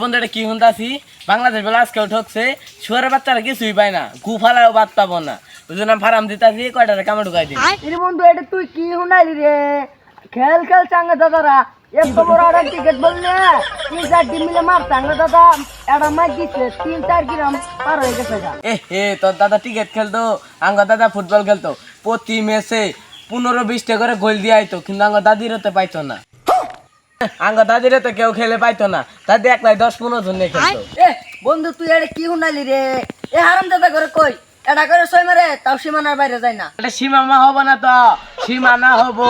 বন্ধু এটা কি শুনতাছি বাংলাদেশ বেলা আজকেও ঠকছে শুয়ারের বাচ্চারা কিছুই পায় না গু ফালাও বাদ পাবো না ওই জন্য ফার্ম দিতাছি কয়টারে কামে ঢুকাই দিই বন্ধু এটা তুই কি শুনাইলি রে খেল খেল চাঙ্গা দাদারা এত বড় একটা টিকিট বললে 3-4 টিম মিলে মার চাঙ্গা দাদা এটা মাই দিচ্ছে 3-4 গ্রাম পার হয়ে গেছে তোর দাদা ক্রিকেট খেলতো আঙ্গ দাদা ফুটবল খেলতো প্রতি ম্যাচে 15-20টা করে গোল দিয়ে আইতো কিন্তু আঙ্গ দাদির হতে পাইতো না আঙ্গ দাদির তো কেউ খেলে পাইতো না দাদি একলাই 10-15 জন নিয়ে খেলতো বন্ধু তুই এটা কি শুনাইলি রে এ হারাম দাদা করে কই এটা করে সই মারে তাও সীমানার বাইরে যায় না এটা সীমানা হবো না তো সীমানা হবো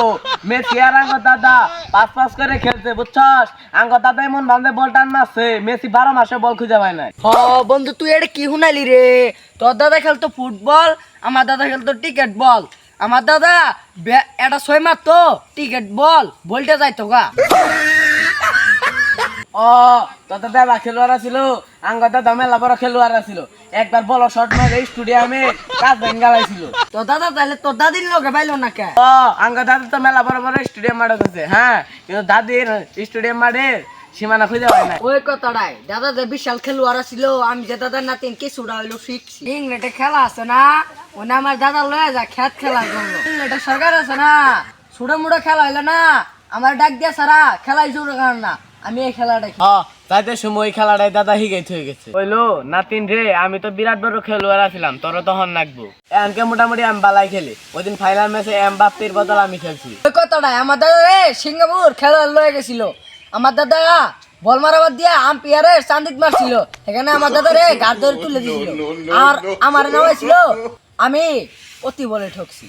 মেসি আর আঙ্গ দাদা 5-5 করে খেলছে বুঝছস আঙ্গ দাদা এমন বান্ধে বল টান মারছে মেসি 12 মাসে বল খুঁজে পায় না বন্ধু তুই এটা কি শুনাইলি রে তোর দাদা খেলতো ফুটবল আমার দাদা খেলতো ক্রিকেট বল আমার দাদা এটা ছয় মারতো ক্রিকেট বলটা যাইতো গা তোর দাদা খেলোয়াড় ছিল আঙ্গ দাদা মেলা বড় খেলোয়াড় ছিল একবার বল শট মারে স্টেডিয়ামে কাজ ভেঙে গাইছিল তোর দাদা তাহলে তোর দাদির লোকে পাইলো না কে আঙ্গ দাদা তো মেলা বড় বড় স্টেডিয়াম মাঠে গেছে হ্যাঁ কিন্তু দাদির স্টেডিয়াম মাঠে সীমানা খুঁজে পায় না ওই কথাটাই দাদা যে বিশাল খেলোয়াড় ছিল আমি যে দাদার নাতিন কিছুটা হইলো শিখছি ইংল্যান্ডে খেলা আছে না ওনা আমার দাদা লয়ে যা খেত খেলার জন্য ইংল্যান্ডে সরকার আছে না ছুড়ো মুড়ো খেলা হইলো না আমার ডাক দিয়া সারা খেলাই জোর কারণ না আমি এই খেলাটা তাইতে সময় খেলাটাই দাদা হিগাইতে হয়ে গেছে বললো নাতিন রে আমি তো বিরাট বড় খেলোয়াড় ছিলাম তোর তখন নাকবো এমকে মোটামুটি আমি বালাই খেলি ওই দিন ফাইনাল ম্যাচে এমবাপ্পের বদল আমি খেলছি ওই কথাটাই আমার দাদা রে সিঙ্গাপুর খেলা লয়ে গেছিল আমার দাদা বল মারাবার দিয়া আম্পিয়ারের চান্দিক মারছিল এখানে আমার দাদা রে গাছ ধরে তুলে দিয়েছিল আর আমার নাম ছিল আমি অতি বলে ঠকছি।